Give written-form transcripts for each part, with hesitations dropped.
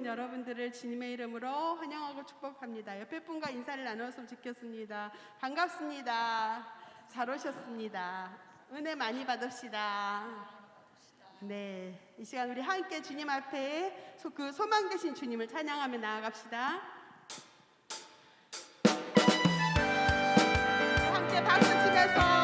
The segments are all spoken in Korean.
오신 여러분들을 주님의 이름으로 환영하고 축복합니다. 옆에 분과 인사를 나눴으면 좋겠습니다. 반갑습니다. 잘 오셨습니다. 은혜 많이 받읍시다. 네, 이 시간 우리 함께 주님 앞에 그 소망 되신 주님을 찬양하며 나아갑시다. 함께 박수 치면서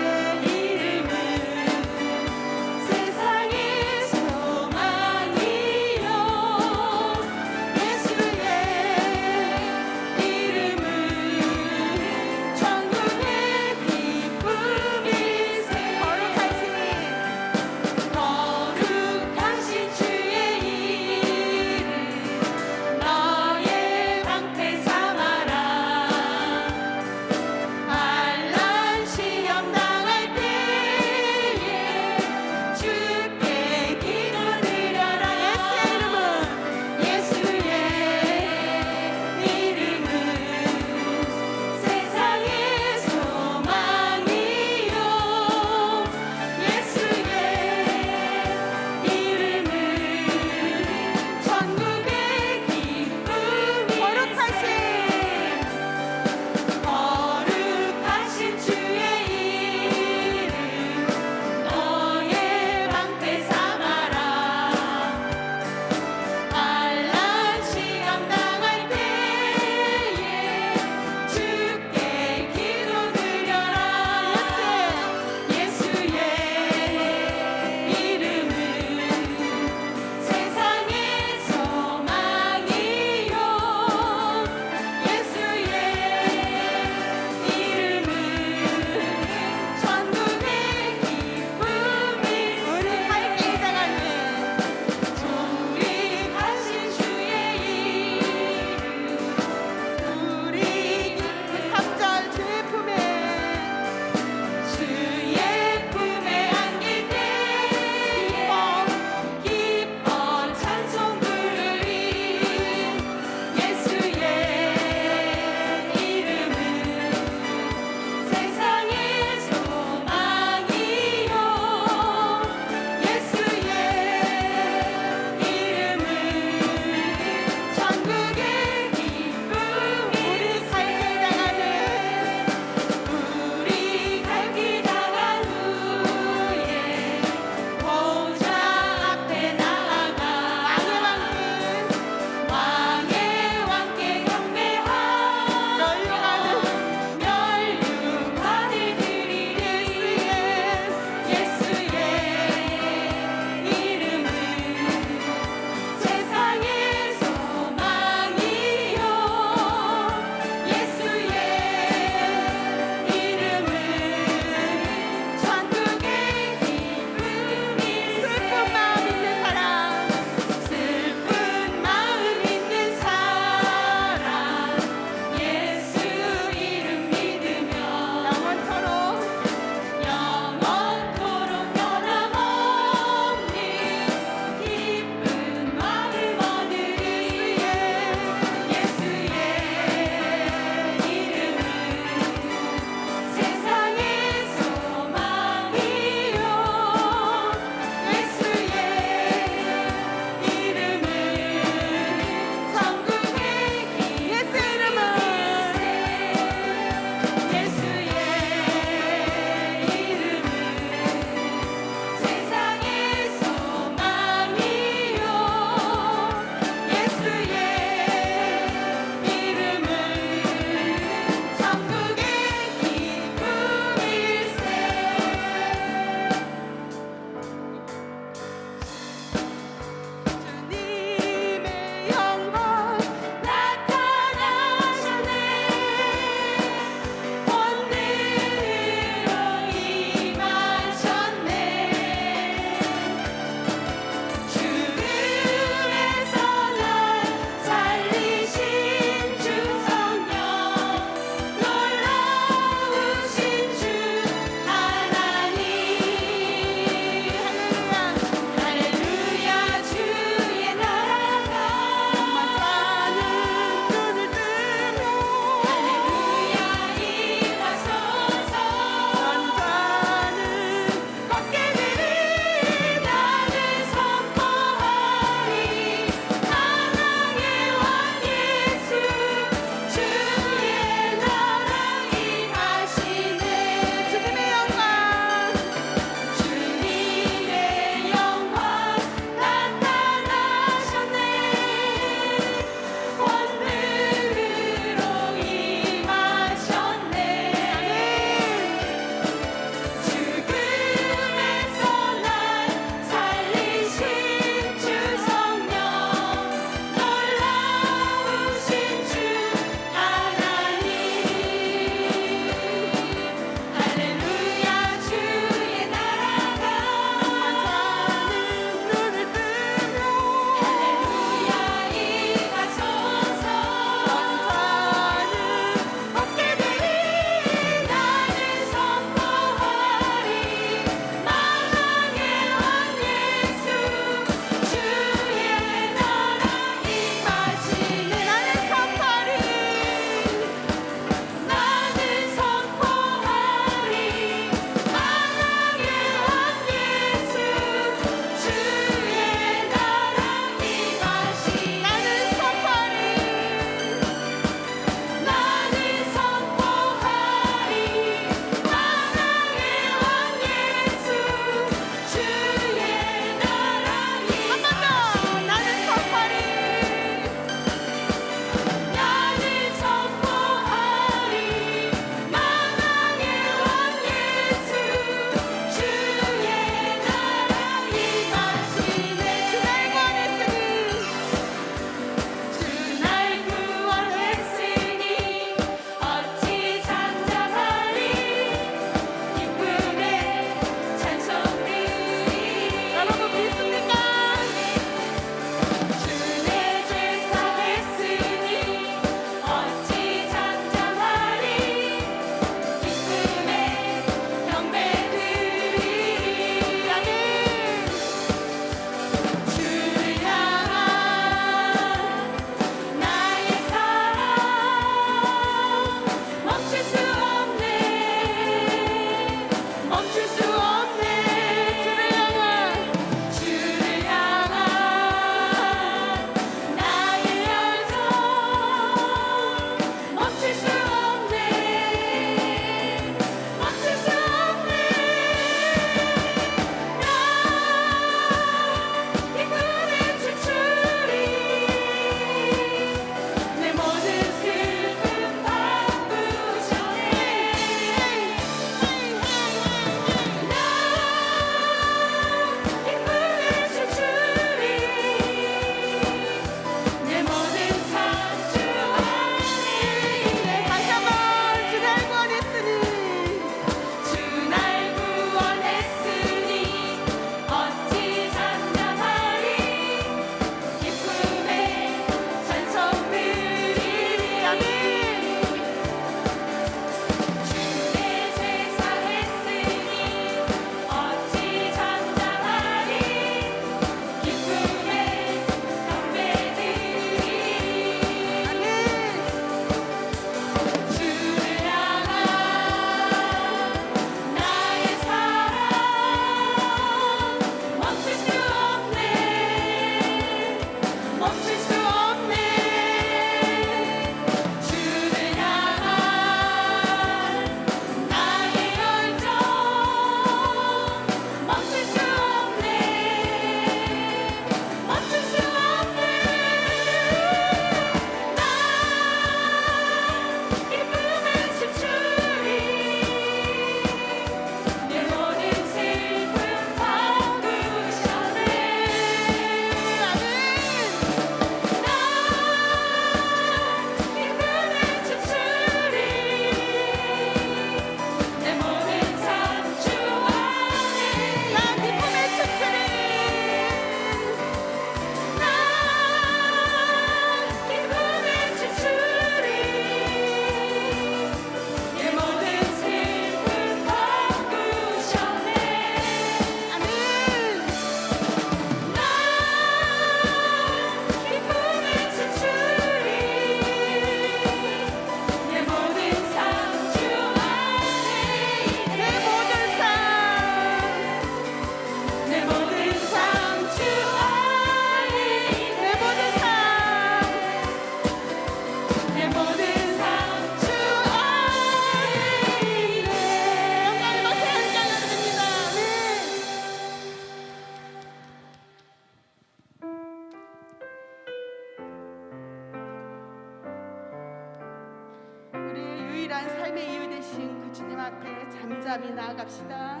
유일한 삶의 이유 되신 그 주님 앞에 잠잠히 나아갑시다.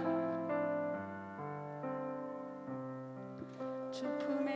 주 품에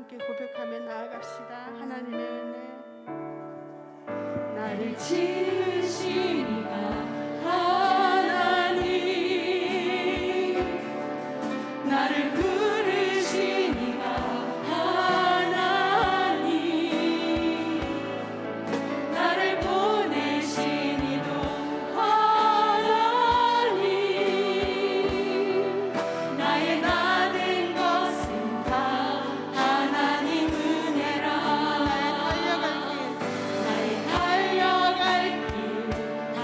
함께 고백하며 나아갑시다. 하나님의 은혜 나를 지으신 이가 하나님, 나를 부르신 이가 하나님, 나를 보내신 이도 하나님, 나의 나 된 것은 다 하나님 은혜라. 나의 달려갈 길 다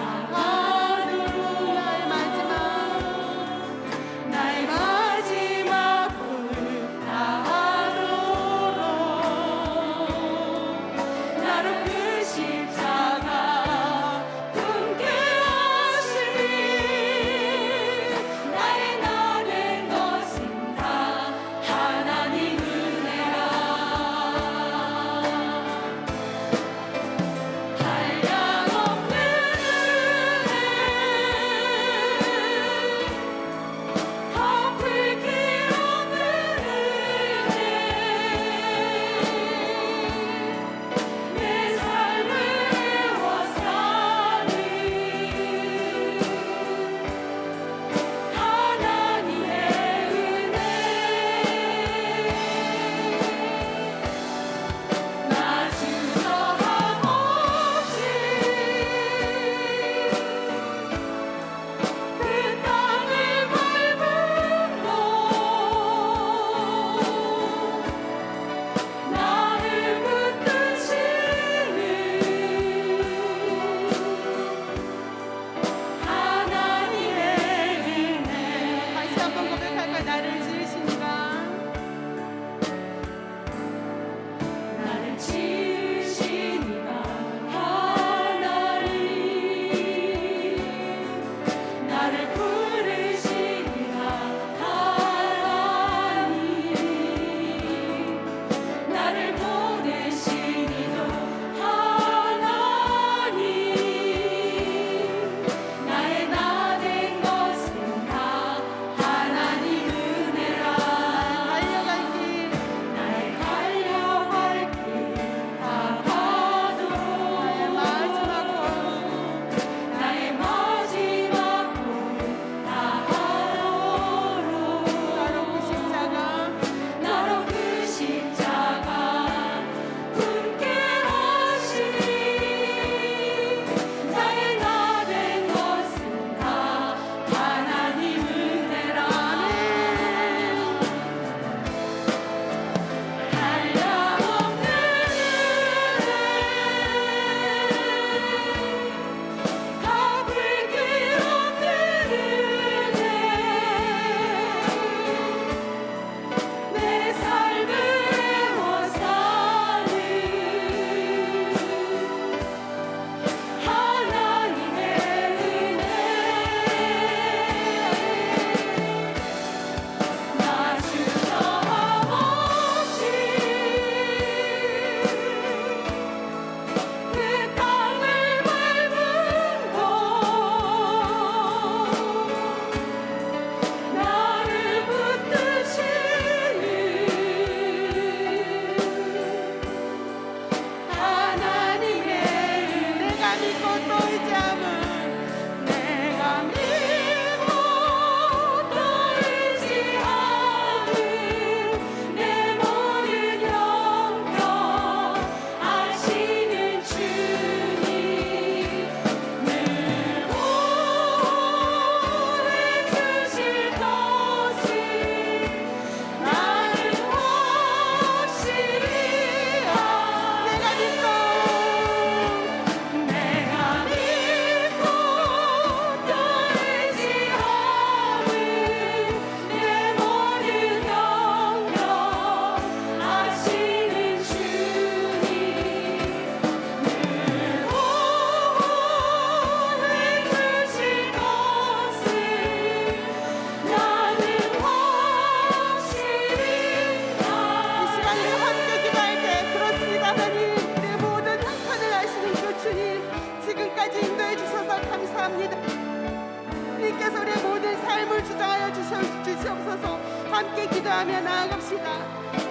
주시옵소서. 함께 기도하며 나아갑시다.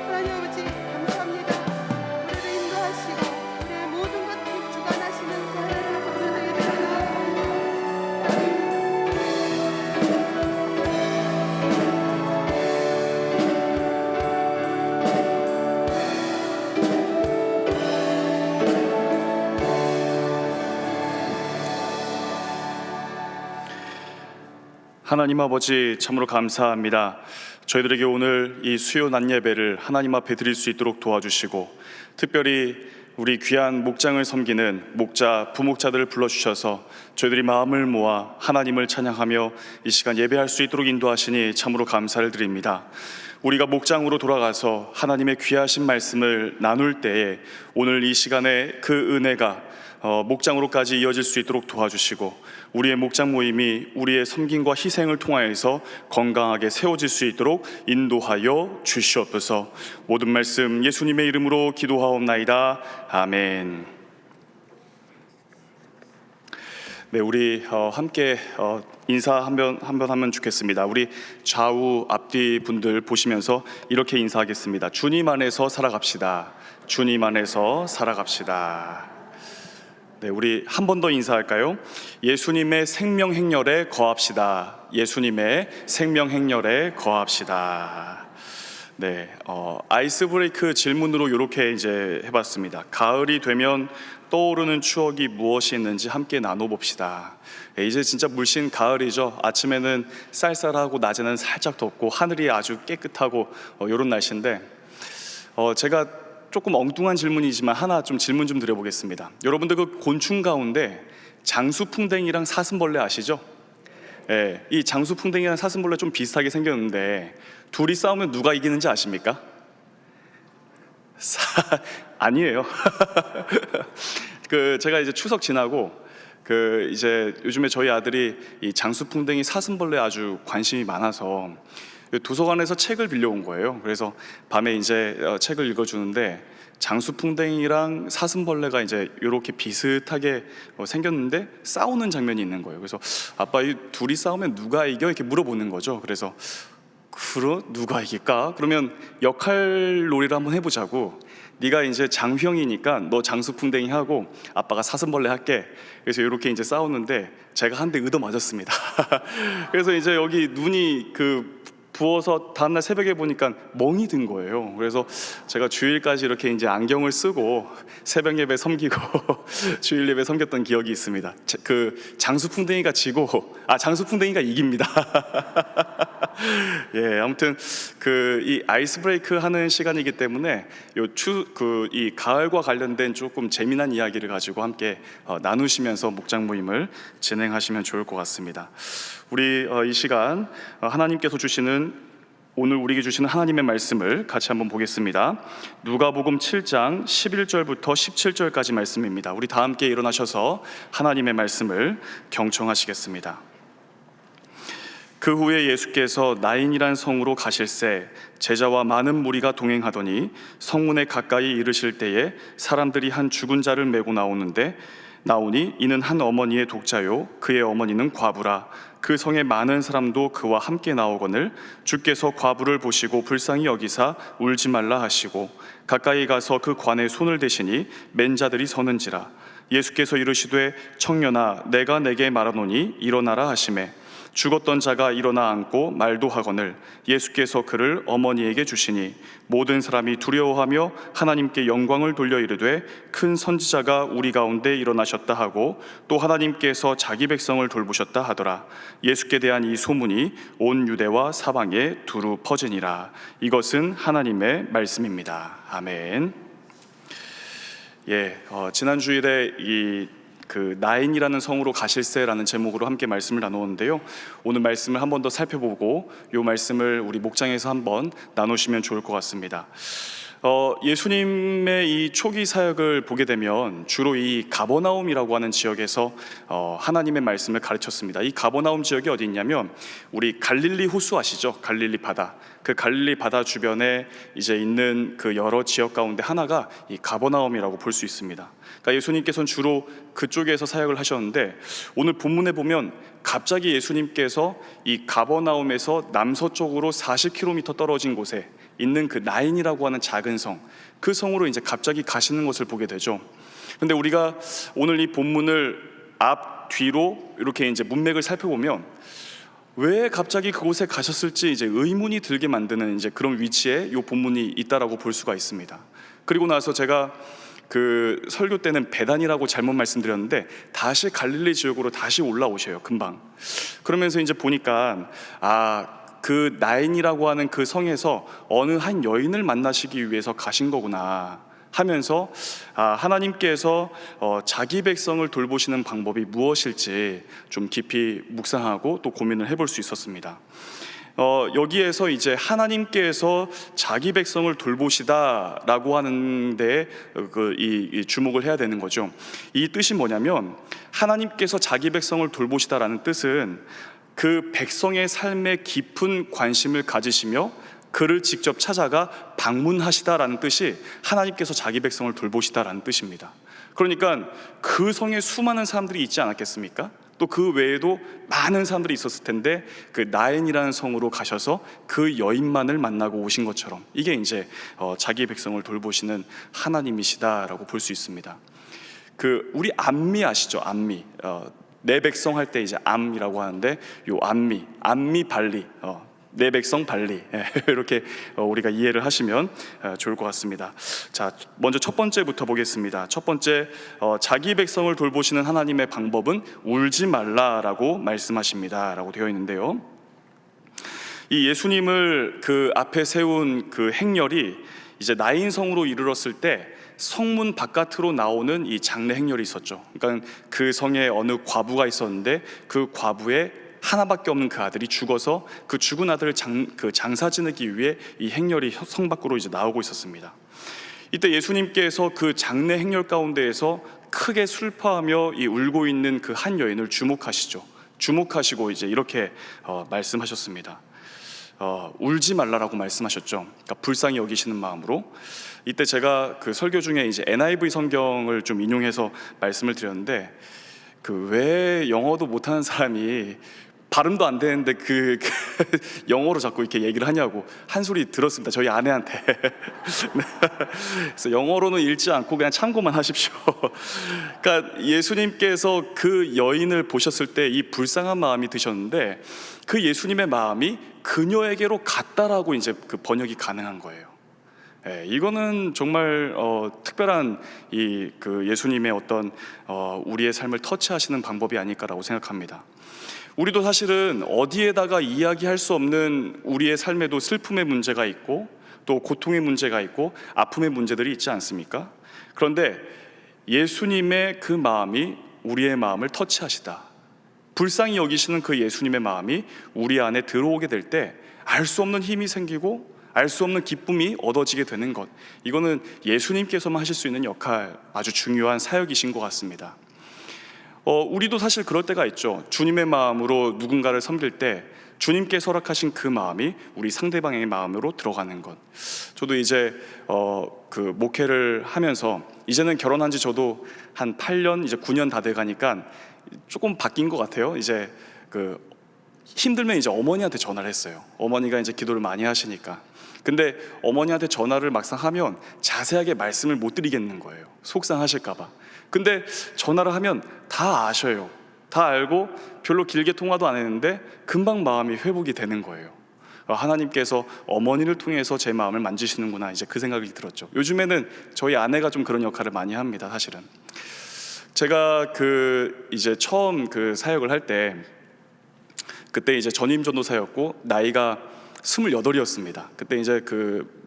하나님 아버지 감사합니다. 우리를 인도하시고 우리의 모든 것들을 주관하시는 하나님을 감사드립니다. 하나님 아버지 참으로 감사합니다. 저희들에게 오늘 이 수요 낮 예배를 하나님 앞에 드릴 수 있도록 도와주시고, 특별히 우리 귀한 목장을 섬기는 목자, 부목자들을 불러주셔서 저희들이 마음을 모아 하나님을 찬양하며 이 시간 예배할 수 있도록 인도하시니 참으로 감사를 드립니다. 우리가 목장으로 돌아가서 하나님의 귀하신 말씀을 나눌 때에 오늘 이 시간에 그 은혜가 목장으로까지 이어질 수 있도록 도와주시고, 우리의 목장 모임이 우리의 섬김과 희생을 통하여서 건강하게 세워질 수 있도록 인도하여 주시옵소서. 모든 말씀 예수님의 이름으로 기도하옵나이다. 아멘. 네, 우리 함께 인사 한번 하면 좋겠습니다. 우리 좌우 앞뒤 분들 보시면서 이렇게 인사하겠습니다. 주님 안에서 살아갑시다. 주님 안에서 살아갑시다. 네, 우리 한 번 더 인사할까요? 예수님의 생명 행렬에 거합시다. 예수님의 생명 행렬에 거합시다. 네, 아이스 브레이크 질문으로 이렇게 이제 해봤습니다. 가을이 되면 떠오르는 추억이 무엇이 있는지 함께 나눠봅시다. 네, 이제 진짜 물씬 가을이죠. 아침에는 쌀쌀하고 낮에는 살짝 덥고 하늘이 아주 깨끗하고 이런 날씨인데, 제가 조금 엉뚱한 질문이지만 하나 좀 질문 좀 드려보겠습니다. 여러분들 그 곤충 가운데 장수풍뎅이랑 사슴벌레 아시죠? 예, 이 장수풍뎅이랑 사슴벌레 좀 비슷하게 생겼는데 둘이 싸우면 누가 이기는지 아십니까? 아니에요. 제가 이제 추석 지나고 이제 요즘에 저희 아들이 이 장수풍뎅이 사슴벌레 아주 관심이 많아서 도서관에서 책을 빌려온 거예요. 그래서 밤에 이제 책을 읽어주는데 장수풍뎅이랑 사슴벌레가 이제 이렇게 비슷하게 생겼는데 싸우는 장면이 있는 거예요. 그래서 아빠, 이 둘이 싸우면 누가 이겨? 이렇게 물어보는 거죠. 그래서 누가 이길까? 그러면 역할놀이를 한번 해보자고. 네가 이제 장형이니까 너 장수풍뎅이 하고 아빠가 사슴벌레 할게. 그래서 이렇게 이제 싸우는데 제가 한 대 얻어 맞았습니다. 그래서 이제 여기 눈이 부어서 다음날 새벽에 보니까 멍이 든 거예요. 그래서 제가 주일까지 이렇게 이제 안경을 쓰고 새벽 예배 섬기고 주일 예배 섬겼던 기억이 있습니다. 장수풍뎅이가 지고 장수풍뎅이가 이깁니다. 예, 아무튼 이 아이스 브레이크 하는 시간이기 때문에 이 가을과 관련된 조금 재미난 이야기를 가지고 함께 나누시면서 목장 모임을 진행하시면 좋을 것 같습니다. 우리 이 시간 하나님께서 오늘 우리에게 주시는 하나님의 말씀을 같이 한번 보겠습니다. 누가복음 7장 11절부터 17절까지 말씀입니다. 우리 다 함께 일어나셔서 하나님의 말씀을 경청하시겠습니다. 그 후에 예수께서 나인이란 성으로 가실새 제자와 많은 무리가 동행하더니 성문에 가까이 이르실 때에 사람들이 한 죽은 자를 메고 나오니 이는 한 어머니의 독자요 그의 어머니는 과부라. 그 성에 많은 사람도 그와 함께 나오거늘 주께서 과부를 보시고 불쌍히 여기사 울지 말라 하시고 가까이 가서 그 관에 손을 대시니 맨 자들이 서는지라. 예수께서 이르시되 청년아 내가 내게 말하노니 일어나라 하시매 죽었던 자가 일어나 앉고 말도 하거늘 예수께서 그를 어머니에게 주시니 모든 사람이 두려워하며 하나님께 영광을 돌려 이르되 큰 선지자가 우리 가운데 일어나셨다 하고 또 하나님께서 자기 백성을 돌보셨다 하더라. 예수께 대한 이 소문이 온 유대와 사방에 두루 퍼지니라. 이것은 하나님의 말씀입니다. 아멘. 예, 지난 주일에 나인이라는 성으로 가실새라는 제목으로 함께 말씀을 나누었는데요. 오늘 말씀을 한 번 더 살펴보고 이 말씀을 우리 목장에서 한번 나누시면 좋을 것 같습니다. 예수님의 이 초기 사역을 보게 되면 주로 이 가버나움이라고 하는 지역에서 하나님의 말씀을 가르쳤습니다. 이 가버나움 지역이 어디 있냐면 우리 갈릴리 호수 아시죠? 갈릴리 바다. 그 갈릴리 바다 주변에 이제 있는 그 여러 지역 가운데 하나가 이 가버나움이라고 볼 수 있습니다. 그러니까 예수님께서는 주로 그쪽에서 사역을 하셨는데 오늘 본문에 보면 갑자기 예수님께서 이 가버나움에서 남서쪽으로 40km 떨어진 곳에 있는 그 나인이라고 하는 작은 성, 그 성으로 이제 갑자기 가시는 것을 보게 되죠. 근데 우리가 오늘 이 본문을 앞 뒤로 이렇게 이제 문맥을 살펴보면 왜 갑자기 그곳에 가셨을지 이제 의문이 들게 만드는 이제 그런 위치에 이 본문이 있다라고 볼 수가 있습니다. 그리고 나서 제가 그 설교 때는 베단이라고 잘못 말씀드렸는데 다시 갈릴리 지역으로 다시 올라오셔요, 금방. 그러면서 이제 보니까 그 나인이라고 하는 그 성에서 어느 한 여인을 만나시기 위해서 가신 거구나 하면서 하나님께서 자기 백성을 돌보시는 방법이 무엇일지 좀 깊이 묵상하고 또 고민을 해볼 수 있었습니다. 여기에서 이제 하나님께서 자기 백성을 돌보시다라고 하는데 이 주목을 해야 되는 거죠. 이 뜻이 뭐냐면 하나님께서 자기 백성을 돌보시다라는 뜻은 그 백성의 삶에 깊은 관심을 가지시며 그를 직접 찾아가 방문하시다라는 뜻이 하나님께서 자기 백성을 돌보시다라는 뜻입니다. 그러니까 그 성에 수많은 사람들이 있지 않았겠습니까? 또 그 외에도 많은 사람들이 있었을 텐데 그 나인이라는 성으로 가셔서 그 여인만을 만나고 오신 것처럼 이게 이제 자기 백성을 돌보시는 하나님이시다라고 볼 수 있습니다. 그 우리 암미 아시죠? 암미. 내 백성 할 때 이제 암이라고 하는데 요 암미 발리, 내 백성 발리 이렇게 우리가 이해를 하시면 좋을 것 같습니다. 자, 먼저 첫 번째부터 보겠습니다. 첫 번째, 자기 백성을 돌보시는 하나님의 방법은 울지 말라라고 말씀하십니다라고 되어 있는데요. 이 예수님을 그 앞에 세운 그 행렬이 이제 나인성으로 이르렀을 때 성문 바깥으로 나오는 이 장례 행렬이 있었죠. 그러니까 그 성에 어느 과부가 있었는데 그 과부의 하나밖에 없는 그 아들이 죽어서 그 죽은 아들을 장사 지내기 위해 이 행렬이 성 밖으로 이제 나오고 있었습니다. 이때 예수님께서 그 장례 행렬 가운데에서 크게 슬퍼하며 이 울고 있는 그 한 여인을 주목하시죠. 주목하시고 이제 이렇게 말씀하셨습니다. 울지 말라라고 말씀하셨죠. 그러니까 불쌍히 여기시는 마음으로. 이때 제가 그 설교 중에 이제 NIV 성경을 좀 인용해서 말씀을 드렸는데 그 왜 영어도 못하는 사람이 발음도 안 되는데 그 영어로 자꾸 이렇게 얘기를 하냐고 한 소리 들었습니다. 저희 아내한테. 그래서 영어로는 읽지 않고 그냥 참고만 하십시오. 그러니까 예수님께서 그 여인을 보셨을 때 이 불쌍한 마음이 드셨는데 그 예수님의 마음이 그녀에게로 갔다라고 이제 그 번역이 가능한 거예요. 이거는 정말 특별한 그 예수님의 어떤 우리의 삶을 터치하시는 방법이 아닐까라고 생각합니다. 우리도 사실은 어디에다가 이야기할 수 없는 우리의 삶에도 슬픔의 문제가 있고 또 고통의 문제가 있고 아픔의 문제들이 있지 않습니까? 그런데 예수님의 그 마음이 우리의 마음을 터치하시다. 불쌍히 여기시는 그 예수님의 마음이 우리 안에 들어오게 될 때 알 수 없는 힘이 생기고 알 수 없는 기쁨이 얻어지게 되는 것, 이거는 예수님께서만 하실 수 있는 역할, 아주 중요한 사역이신 것 같습니다. 우리도 사실 그럴 때가 있죠. 주님의 마음으로 누군가를 섬길 때 주님께 허락하신 그 마음이 우리 상대방의 마음으로 들어가는 것. 저도 이제 그 목회를 하면서 이제는 결혼한 지 저도 한 8년, 이제 9년 다 돼가니까 조금 바뀐 것 같아요. 이제 그 힘들면 이제 어머니한테 전화를 했어요. 어머니가 이제 기도를 많이 하시니까. 근데 어머니한테 전화를 막상 하면 자세하게 말씀을 못 드리겠는 거예요. 속상하실까 봐. 근데 전화를 하면 다 아셔요. 다 알고 별로 길게 통화도 안 했는데 금방 마음이 회복이 되는 거예요. 하나님께서 어머니를 통해서 제 마음을 만지시는구나, 이제 그 생각이 들었죠. 요즘에는 저희 아내가 좀 그런 역할을 많이 합니다. 사실은 제가 이제 처음 그 사역을 할 때, 그때 이제 전임 전도사였고 나이가 28이었습니다. 그때 이제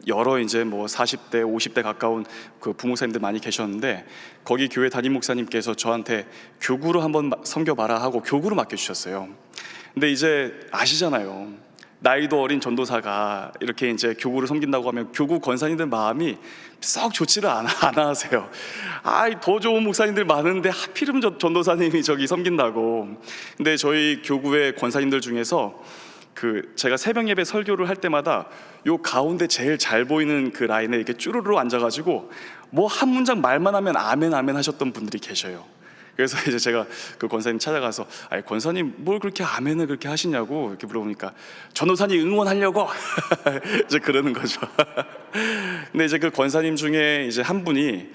여러 이제 뭐 40대, 50대 가까운 그 부목사님들 많이 계셨는데 거기 교회 담임 목사님께서 저한테 교구로 한번 섬겨봐라 하고 교구로 맡겨주셨어요. 근데 이제 아시잖아요. 나이도 어린 전도사가 이렇게 이제 교구를 섬긴다고 하면 교구 권사님들 마음이 썩 좋지를 않아 하세요. 더 좋은 목사님들 많은데 하필이면 전도사님이 저기 섬긴다고. 근데 저희 교구의 권사님들 중에서 제가 새벽 예배 설교를 할 때마다 요 가운데 제일 잘 보이는 그 라인에 이렇게 쭈루루 앉아가지고 뭐 한 문장 말만 하면 아멘 아멘 하셨던 분들이 계셔요. 그래서 이제 제가 그 권사님 찾아가서 권사님 뭘 그렇게 아멘을 그렇게 하시냐고 이렇게 물어보니까 전도사님 응원하려고 이제 그러는 거죠. 근데 이제 그 권사님 중에 이제 한 분이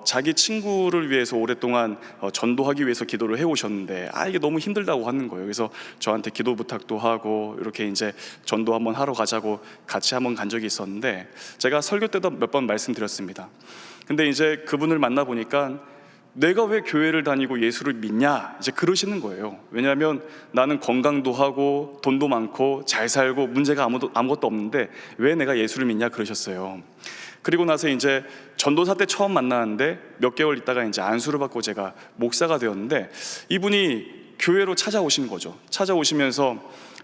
자기 친구를 위해서 오랫동안 전도하기 위해서 기도를 해오셨는데 이게 너무 힘들다고 하는 거예요. 그래서 저한테 기도 부탁도 하고 이렇게 이제 전도 한번 하러 가자고 같이 한번 간 적이 있었는데, 제가 설교 때도 몇 번 말씀드렸습니다. 근데 이제 그분을 만나 보니까 내가 왜 교회를 다니고 예수를 믿냐 이제 그러시는 거예요. 왜냐하면 나는 건강도 하고 돈도 많고 잘 살고 문제가 아무것도 없는데 왜 내가 예수를 믿냐 그러셨어요. 그리고 나서 이제 전도사 때 처음 만나는데 몇 개월 있다가 이제 안수를 받고 제가 목사가 되었는데, 이분이 교회로 찾아오신 거죠. 찾아오시면서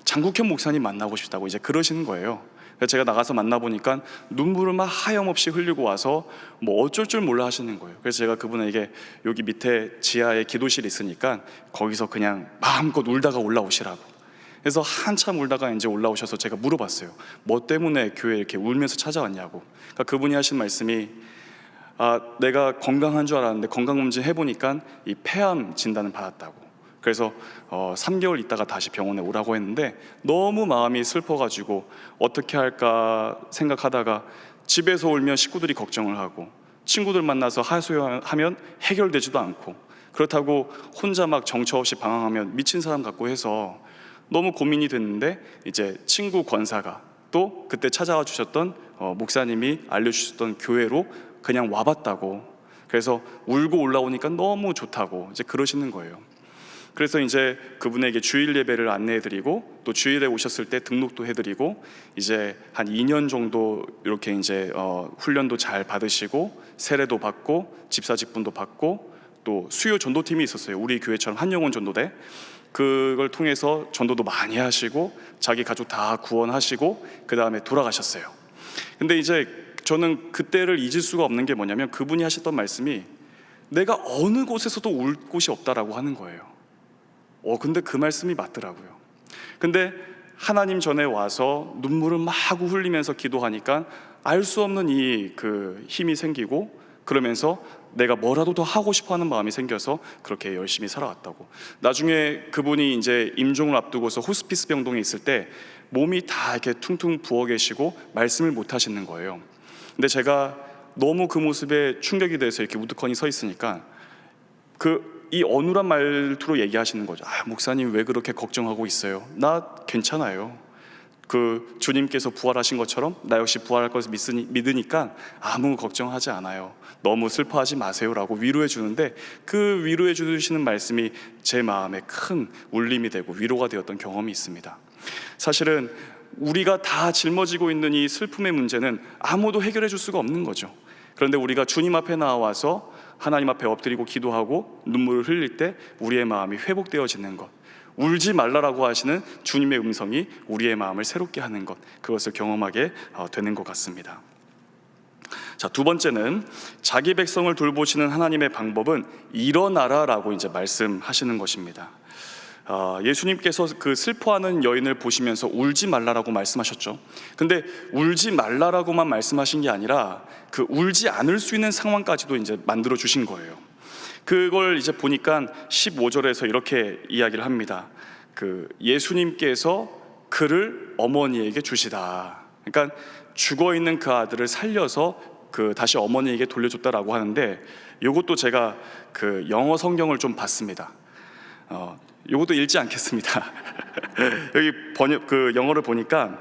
장국현 목사님 만나고 싶다고 이제 그러시는 거예요. 그래서 제가 나가서 만나보니까 눈물을 막 하염없이 흘리고 와서 뭐 어쩔 줄 몰라 하시는 거예요. 그래서 제가 그분에게 여기 밑에 지하에 기도실이 있으니까 거기서 그냥 마음껏 울다가 올라오시라고. 그래서 한참 울다가 이제 올라오셔서 제가 물어봤어요. 뭐 때문에 교회에 이렇게 울면서 찾아왔냐고. 그러니까 그분이 하신 말씀이 내가 건강한 줄 알았는데 건강검진 해보니까 이 폐암 진단을 받았다고. 그래서 3개월 있다가 다시 병원에 오라고 했는데 너무 마음이 슬퍼가지고 어떻게 할까 생각하다가 집에서 울면 식구들이 걱정을 하고 친구들 만나서 하소연하면 해결되지도 않고, 그렇다고 혼자 막 정처 없이 방황하면 미친 사람 같고 해서 너무 고민이 됐는데, 이제 친구 권사가 또 그때 찾아와 주셨던 목사님이 알려주셨던 교회로 그냥 와봤다고. 그래서 울고 올라오니까 너무 좋다고 이제 그러시는 거예요. 그래서 이제 그분에게 주일 예배를 안내해드리고 또 주일에 오셨을 때 등록도 해드리고 이제 한 2년 정도 이렇게 이제 훈련도 잘 받으시고 세례도 받고 집사 직분도 받고 또 수요 전도팀이 있었어요. 우리 교회처럼 한영원 전도대. 그걸 통해서 전도도 많이 하시고 자기 가족 다 구원하시고 그 다음에 돌아가셨어요. 근데 이제 저는 그때를 잊을 수가 없는 게 뭐냐면 그분이 하셨던 말씀이 내가 어느 곳에서도 울 곳이 없다라고 하는 거예요. 근데 그 말씀이 맞더라고요. 근데 하나님 전에 와서 눈물을 막 흘리면서 기도하니까 알 수 없는 그 힘이 생기고, 그러면서 내가 뭐라도 더 하고 싶어하는 마음이 생겨서 그렇게 열심히 살아왔다고. 나중에 그분이 이제 임종을 앞두고서 호스피스 병동에 있을 때 몸이 다 이렇게 퉁퉁 부어 계시고 말씀을 못 하시는 거예요. 근데 제가 너무 그 모습에 충격이 돼서 이렇게 우두커니 서 있으니까 이 어눌한 말투로 얘기하시는 거죠. 목사님 왜 그렇게 걱정하고 있어요? 나 괜찮아요. 주님께서 부활하신 것처럼 나 역시 부활할 것을 믿으니까 아무 걱정하지 않아요. 너무 슬퍼하지 마세요라고 위로해 주는데, 그 위로해 주시는 말씀이 제 마음에 큰 울림이 되고 위로가 되었던 경험이 있습니다. 사실은 우리가 다 짊어지고 있는 이 슬픔의 문제는 아무도 해결해 줄 수가 없는 거죠. 그런데 우리가 주님 앞에 나와서 하나님 앞에 엎드리고 기도하고 눈물을 흘릴 때 우리의 마음이 회복되어지는 것, 울지 말라라고 하시는 주님의 음성이 우리의 마음을 새롭게 하는 것, 그것을 경험하게 되는 것 같습니다. 자, 두 번째는 자기 백성을 돌보시는 하나님의 방법은 일어나라라고 이제 말씀하시는 것입니다. 예수님께서 그 슬퍼하는 여인을 보시면서 울지 말라라고 말씀하셨죠. 근데 울지 말라라고만 말씀하신 게 아니라 그 울지 않을 수 있는 상황까지도 이제 만들어 주신 거예요. 그걸 이제 보니까 15절에서 이렇게 이야기를 합니다. 예수님께서 그를 어머니에게 주시다. 그러니까 죽어 있는 그 아들을 살려서 다시 어머니에게 돌려줬다라고 하는데, 이것도 제가 영어 성경을 좀 봤습니다. 이것도 읽지 않겠습니다. 여기 영어를 보니까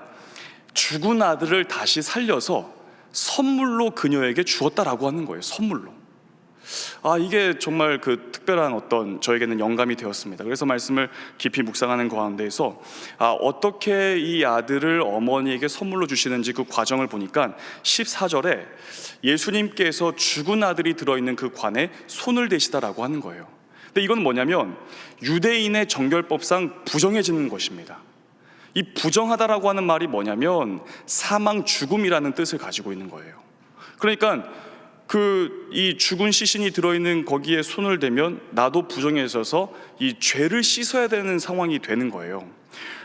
죽은 아들을 다시 살려서 선물로 그녀에게 주었다라고 하는 거예요. 선물로. 이게 정말 특별한 저에게는 영감이 되었습니다. 그래서 말씀을 깊이 묵상하는 가운데에서 어떻게 이 아들을 어머니에게 선물로 주시는지 그 과정을 보니까 14절에 예수님께서 죽은 아들이 들어있는 그 관에 손을 대시다라고 하는 거예요. 근데 이건 뭐냐면 유대인의 정결법상 부정해지는 것입니다. 이 부정하다라고 하는 말이 뭐냐면 사망, 죽음이라는 뜻을 가지고 있는 거예요. 그러니까 이 죽은 시신이 들어있는 거기에 손을 대면 나도 부정해져서 이 죄를 씻어야 되는 상황이 되는 거예요.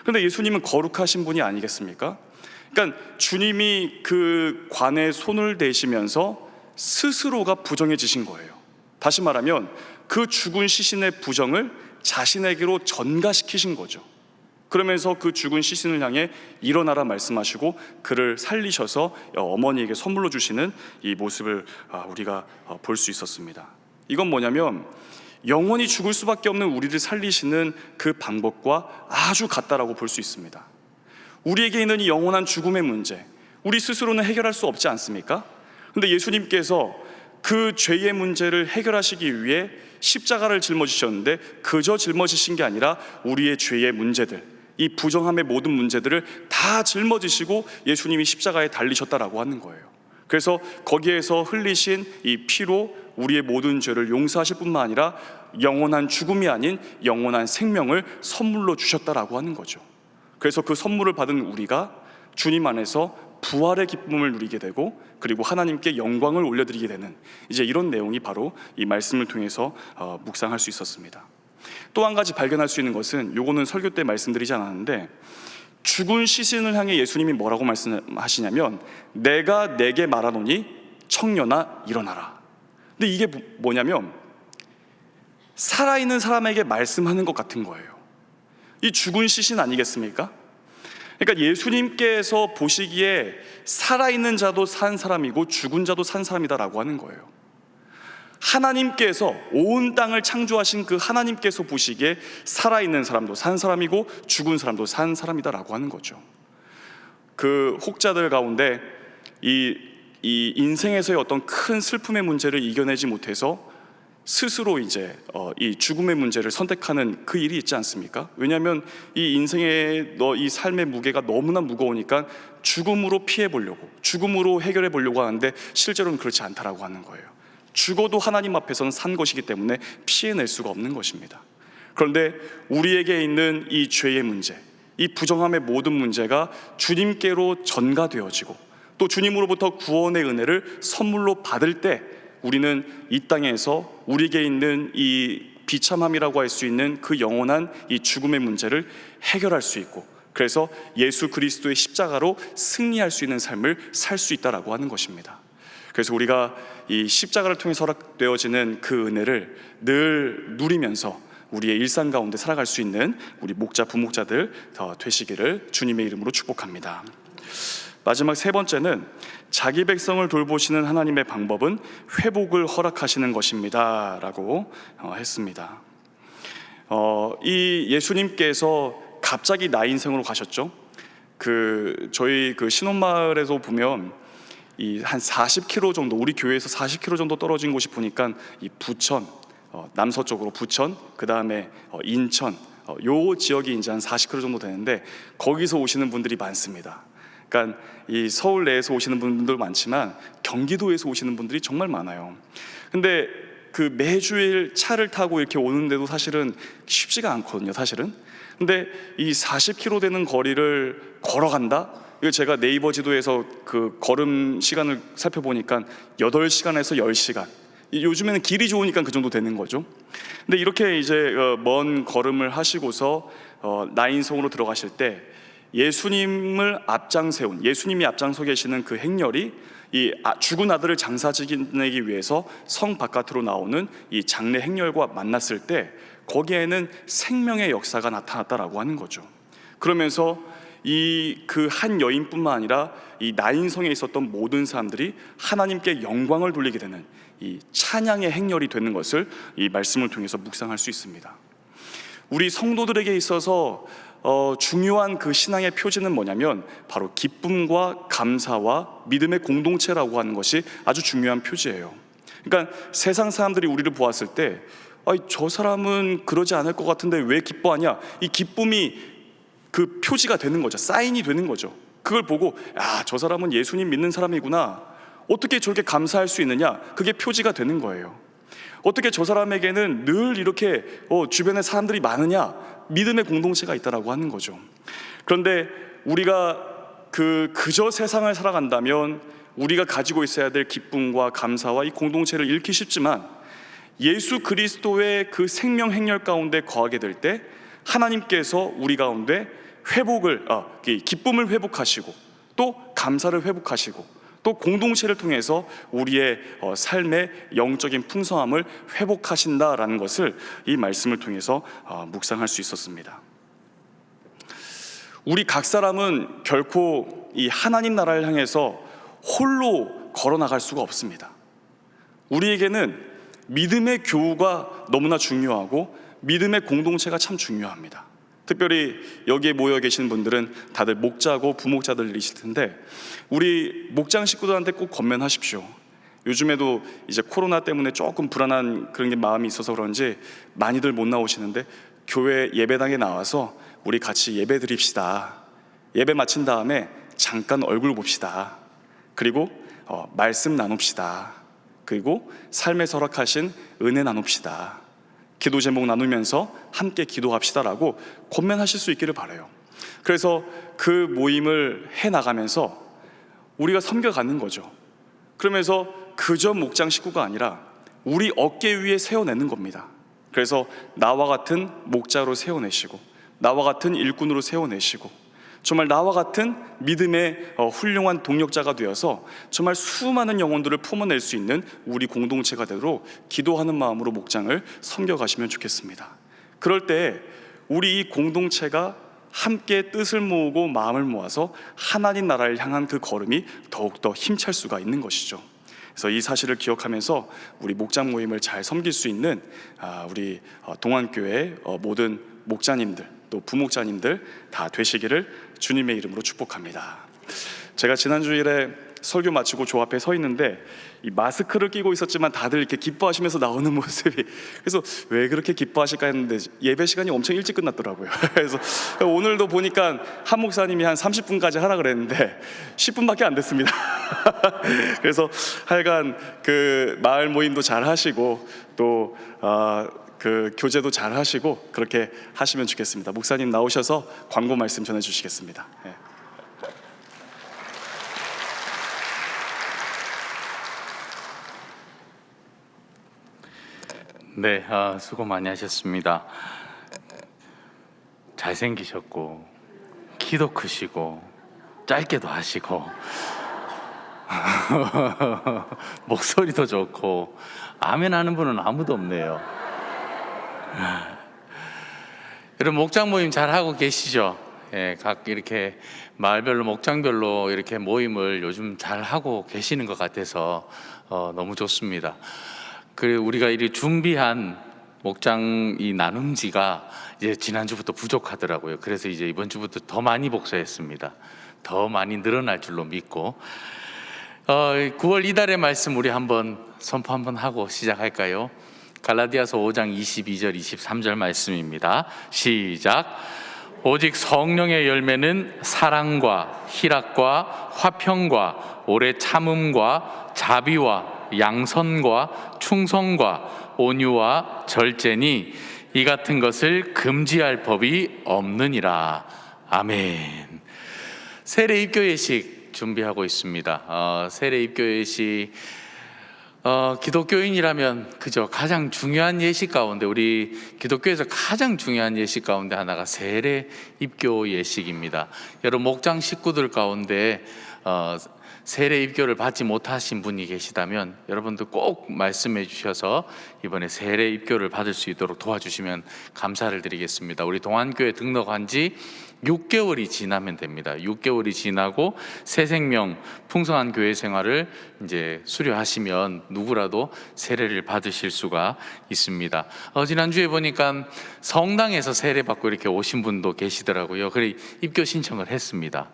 그런데 예수님은 거룩하신 분이 아니겠습니까? 그러니까 주님이 그 관에 손을 대시면서 스스로가 부정해지신 거예요. 다시 말하면 그 죽은 시신의 부정을 자신에게로 전가시키신 거죠. 그러면서 그 죽은 시신을 향해 일어나라 말씀하시고 그를 살리셔서 어머니에게 선물로 주시는 이 모습을 우리가 볼 수 있었습니다. 이건 뭐냐면 영원히 죽을 수밖에 없는 우리를 살리시는 그 방법과 아주 같다라고 볼 수 있습니다. 우리에게 있는 이 영원한 죽음의 문제, 우리 스스로는 해결할 수 없지 않습니까? 근데 예수님께서 그 죄의 문제를 해결하시기 위해 십자가를 짊어지셨는데 그저 짊어지신 게 아니라 우리의 죄의 문제들, 이 부정함의 모든 문제들을 다 짊어지시고 예수님이 십자가에 달리셨다라고 하는 거예요. 그래서 거기에서 흘리신 이 피로 우리의 모든 죄를 용서하실 뿐만 아니라 영원한 죽음이 아닌 영원한 생명을 선물로 주셨다라고 하는 거죠. 그래서 그 선물을 받은 우리가 주님 안에서 부활의 기쁨을 누리게 되고 그리고 하나님께 영광을 올려드리게 되는 이제 이런 내용이 바로 이 말씀을 통해서 묵상할 수 있었습니다. 또 한 가지 발견할 수 있는 것은, 요거는 설교 때 말씀드리지 않았는데, 죽은 시신을 향해 예수님이 뭐라고 말씀하시냐면 내가 내게 말하노니 청년아 일어나라. 근데 이게 뭐냐면 살아있는 사람에게 말씀하는 것 같은 거예요. 이 죽은 시신 아니겠습니까? 그러니까 예수님께서 보시기에 살아있는 자도 산 사람이고 죽은 자도 산 사람이다라고 하는 거예요. 하나님께서 온 땅을 창조하신 그 하나님께서 보시기에 살아있는 사람도 산 사람이고 죽은 사람도 산 사람이다라고 하는 거죠. 그 혹자들 가운데 이 인생에서의 어떤 큰 슬픔의 문제를 이겨내지 못해서 스스로 이제 이 죽음의 문제를 선택하는 그 일이 있지 않습니까? 왜냐하면 이 인생의 이 삶의 무게가 너무나 무거우니까 죽음으로 피해 보려고, 죽음으로 해결해 보려고 하는데 실제로는 그렇지 않다라고 하는 거예요. 죽어도 하나님 앞에서는 산 것이기 때문에 피해낼 수가 없는 것입니다. 그런데 우리에게 있는 이 죄의 문제, 이 부정함의 모든 문제가 주님께로 전가되어지고 또 주님으로부터 구원의 은혜를 선물로 받을 때 우리는 이 땅에서 우리에게 있는 이 비참함이라고 할 수 있는 그 영원한 이 죽음의 문제를 해결할 수 있고, 그래서 예수 그리스도의 십자가로 승리할 수 있는 삶을 살 수 있다라고 하는 것입니다. 그래서 우리가 이 십자가를 통해 허락되어지는 그 은혜를 늘 누리면서 우리의 일상 가운데 살아갈 수 있는 우리 목자, 부목자들 더 되시기를 주님의 이름으로 축복합니다. 마지막 세 번째는 자기 백성을 돌보시는 하나님의 방법은 회복을 허락하시는 것입니다 라고 했습니다. 이 예수님께서 갑자기 나 인생으로 가셨죠. 저희 신혼마을에서 보면 한 40km 정도, 우리 교회에서 40km 정도 떨어진 곳이 보니까 이 부천, 남서쪽으로 부천, 그 다음에 인천, 요 지역이 이제 한 40km 정도 되는데 거기서 오시는 분들이 많습니다. 그러니까 이 서울 내에서 오시는 분들도 많지만 경기도에서 오시는 분들이 정말 많아요. 근데 그 매주일 차를 타고 이렇게 오는데도 사실은 쉽지가 않거든요, 사실은. 근데 이 40km 되는 거리를 걸어간다? 이거 제가 네이버 지도에서 그 걸음 시간을 살펴보니까 8시간에서 10시간. 요즘에는 길이 좋으니까 그 정도 되는 거죠. 근데 이렇게 이제 먼 걸음을 하시고서 나인성으로 들어가실 때 예수님이 앞장서 계시는 그 행렬이 이 죽은 아들을 장사 지내기 위해서 성 바깥으로 나오는 이 장례 행렬과 만났을 때 거기에는 생명의 역사가 나타났다라고 하는 거죠. 그러면서 그 한 여인뿐만 아니라 이 나인성에 있었던 모든 사람들이 하나님께 영광을 돌리게 되는 이 찬양의 행렬이 되는 것을 이 말씀을 통해서 묵상할 수 있습니다. 우리 성도들에게 있어서 중요한 그 신앙의 표지는 뭐냐면 바로 기쁨과 감사와 믿음의 공동체라고 하는 것이 아주 중요한 표지예요. 그러니까 세상 사람들이 우리를 보았을 때 저 사람은 그러지 않을 것 같은데 왜 기뻐하냐, 이 기쁨이 그 표지가 되는 거죠. 사인이 되는 거죠. 그걸 보고 저 사람은 예수님 믿는 사람이구나, 어떻게 저렇게 감사할 수 있느냐, 그게 표지가 되는 거예요. 어떻게 저 사람에게는 늘 이렇게 주변에 사람들이 많으냐, 믿음의 공동체가 있다라고 하는 거죠. 그런데 우리가 그저 세상을 살아간다면 우리가 가지고 있어야 될 기쁨과 감사와 이 공동체를 잃기 쉽지만, 예수 그리스도의 그 생명 행렬 가운데 거하게 될 때 하나님께서 우리 가운데 기쁨을 회복하시고 또 감사를 회복하시고 또 공동체를 통해서 우리의 삶의 영적인 풍성함을 회복하신다라는 것을 이 말씀을 통해서 묵상할 수 있었습니다. 우리 각 사람은 결코 이 하나님 나라를 향해서 홀로 걸어나갈 수가 없습니다. 우리에게는 믿음의 교우가 너무나 중요하고 믿음의 공동체가 참 중요합니다. 특별히 여기에 모여 계시는 분들은 다들 목자고 부목자들이실 텐데, 우리 목장 식구들한테 꼭 권면하십시오. 요즘에도 이제 코로나 때문에 조금 불안한 그런 게 마음이 있어서 그런지 많이들 못 나오시는데, 교회 예배당에 나와서 우리 같이 예배 드립시다. 예배 마친 다음에 잠깐 얼굴 봅시다. 그리고 말씀 나눕시다. 그리고 삶에 설악하신 은혜 나눕시다. 기도 제목 나누면서 함께 기도합시다라고 권면하실 수 있기를 바라요. 그래서 그 모임을 해나가면서 우리가 섬겨가는 거죠. 그러면서 그저 목장 식구가 아니라 우리 어깨 위에 세워내는 겁니다. 그래서 나와 같은 목자로 세워내시고, 나와 같은 일꾼으로 세워내시고, 정말 나와 같은 믿음의 훌륭한 동력자가 되어서 정말 수많은 영혼들을 품어낼 수 있는 우리 공동체가 되도록 기도하는 마음으로 목장을 섬겨가시면 좋겠습니다. 그럴 때 우리 이 공동체가 함께 뜻을 모으고 마음을 모아서 하나님 나라를 향한 그 걸음이 더욱더 힘찰 수가 있는 것이죠. 그래서 이 사실을 기억하면서 우리 목장 모임을 잘 섬길 수 있는 우리 동안교회 모든 목자님들 또 부목자님들 다 되시기를 주님의 이름으로 축복합니다. 제가 지난 주일에 설교 마치고 조 앞에 서 있는데 이 마스크를 끼고 있었지만 다들 이렇게 기뻐하시면서 나오는 모습이, 그래서 왜 그렇게 기뻐하실까 했는데 예배 시간이 엄청 일찍 끝났더라고요. 그래서 오늘도 보니까 한 목사님이 한 30분까지 하라 그랬는데 10분밖에 안 됐습니다. 그래서 하여간 그 마을 모임도 잘 하시고 또 그 교제도 잘 하시고 그렇게 하시면 좋겠습니다. 목사님 나오셔서 광고 말씀 전해주시겠습니다. 네. 네, 수고 많이 하셨습니다. 잘생기셨고 키도 크시고 짧게도 하시고 목소리도 좋고 아멘 하는 분은 아무도 없네요. 여러분 목장 모임 잘 하고 계시죠? 예, 각 이렇게 마을별로 목장별로 이렇게 모임을 요즘 잘 하고 계시는 것 같아서 너무 좋습니다. 그리고 우리가 이 준비한 목장 이 나눔지가 이제 지난주부터 부족하더라고요. 그래서 이제 이번 주부터 더 많이 복사했습니다. 더 많이 늘어날 줄로 믿고 9월 이달의 말씀 우리 한번 선포 한번 하고 시작할까요? 갈라디아서 5장 22절 23절 말씀입니다. 시작. 오직 성령의 열매는 사랑과 희락과 화평과 오래 참음과 자비와 양선과 충성과 온유와 절제니 이 같은 것을 금지할 법이 없느니라. 아멘. 세례 입교 예식 준비하고 있습니다. 세례 입교 예식 기독교인이라면 그저 가장 중요한 예식 가운데, 우리 기독교에서 가장 중요한 예식 가운데 하나가 세례 입교 예식입니다. 여러분 목장 식구들 가운데 세례 입교를 받지 못하신 분이 계시다면 여러분들 꼭 말씀해 주셔서 이번에 세례 입교를 받을 수 있도록 도와주시면 감사를 드리겠습니다. 우리 동안교회 등록한 지 6개월이 지나면 됩니다. 6개월이 지나고 새 생명 풍성한 교회 생활을 이제 수료하시면 누구라도 세례를 받으실 수가 있습니다. 지난주에 보니까 성당에서 세례 받고 이렇게 오신 분도 계시더라고요. 그래 입교 신청을 했습니다.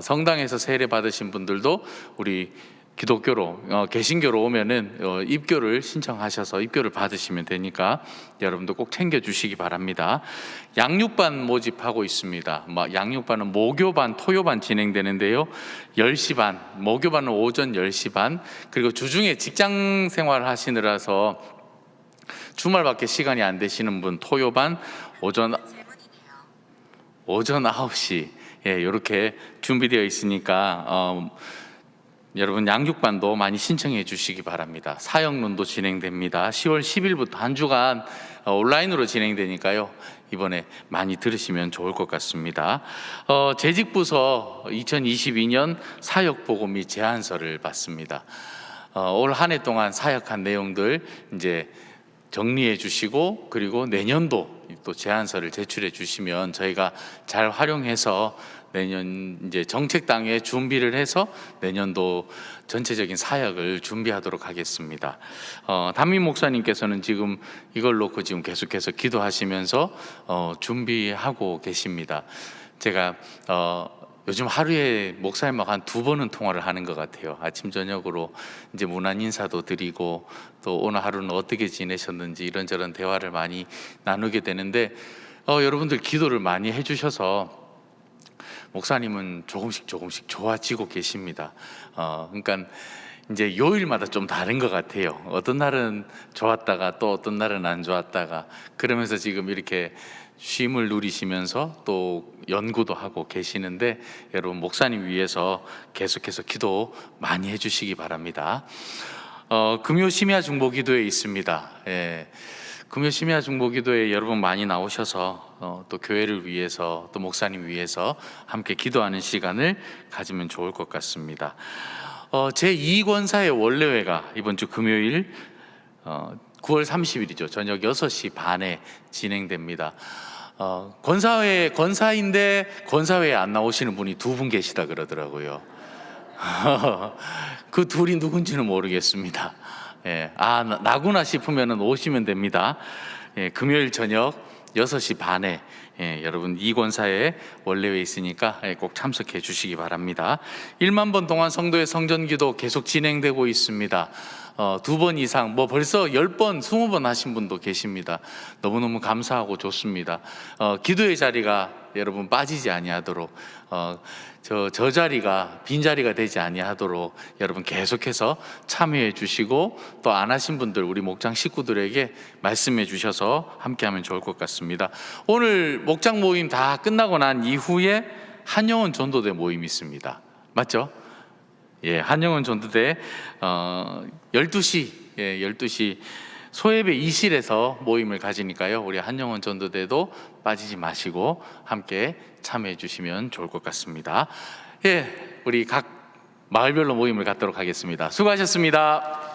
성당에서 세례 받으신 분들도 우리 기독교로 개신교로 오면은 입교를 신청하셔서 입교를 받으시면 되니까 여러분도 꼭 챙겨주시기 바랍니다. 양육반 모집하고 있습니다. 양육반은 모교반, 토요반 진행되는데요. 10시 반, 모교반은 오전 10시 반, 그리고 주중에 직장 생활 하시느라서 주말밖에 시간이 안 되시는 분 토요반 오전 9시 이렇게 준비되어 있으니까 여러분 양육반도 많이 신청해 주시기 바랍니다. 사역론도 진행됩니다. 10월 10일부터 한 주간 온라인으로 진행되니까요. 이번에 많이 들으시면 좋을 것 같습니다. 재직부서 2022년 사역보고 및 제안서를 받습니다. 올 한 해 동안 사역한 내용들 이제 정리해 주시고, 그리고 내년도 또 제안서를 제출해 주시면 저희가 잘 활용해서 내년 이제 정책당에 준비를 해서 내년도 전체적인 사역을 준비하도록 하겠습니다. 담임 목사님께서는 지금 이걸 놓고 지금 계속해서 기도하시면서 준비하고 계십니다. 제가 요즘 하루에 목사님하고 한 2번은 통화를 하는 것 같아요. 아침 저녁으로 이제 문안 인사도 드리고, 또 오늘 하루는 어떻게 지내셨는지 이런저런 대화를 많이 나누게 되는데, 여러분들 기도를 많이 해주셔서 목사님은 조금씩 좋아지고 계십니다. 그러니까 이제 요일마다 좀 다른 것 같아요. 어떤 날은 좋았다가 또 어떤 날은 안 좋았다가, 그러면서 지금 이렇게 쉼을 누리시면서 또 연구도 하고 계시는데, 여러분 목사님 위해서 계속해서 기도 많이 해주시기 바랍니다. 금요 심야 중보 기도회 있습니다. 금요 심야 중보 기도회 여러분 많이 나오셔서 또 교회를 위해서 또 목사님 위해서 함께 기도하는 시간을 가지면 좋을 것 같습니다. 제2권사의 원래회가 이번 주 금요일 9월 30일이죠. 저녁 6시 반에 진행됩니다. 권사인데 권사회에 안 나오시는 분이 2분 계시다 그러더라고요. 그 둘이 누군지는 모르겠습니다. 나구나 싶으면 오시면 됩니다. 금요일 저녁 6시 반에 여러분 이권사에 원래회 있으니까 꼭 참석해 주시기 바랍니다. 1만 번 동안 성도의 성전기도 계속 진행되고 있습니다. 2번 이상, 벌써 10번, 20번 하신 분도 계십니다. 너무너무 감사하고 좋습니다. 기도의 자리가 여러분 빠지지 아니하도록, 저 자리가 빈자리가 되지 아니하도록 여러분 계속해서 참여해 주시고, 또 안 하신 분들 우리 목장 식구들에게 말씀해 주셔서 함께하면 좋을 것 같습니다. 오늘 목장 모임 다 끝나고 난 이후에 한영원 전도대 모임이 있습니다. 맞죠? 한영원 전도대 12시 12시 소예배 2실에서 모임을 가지니까요. 우리 한영원 전도대도 빠지지 마시고 함께 참여해 주시면 좋을 것 같습니다. 우리 각 마을별로 모임을 갖도록 하겠습니다. 수고하셨습니다.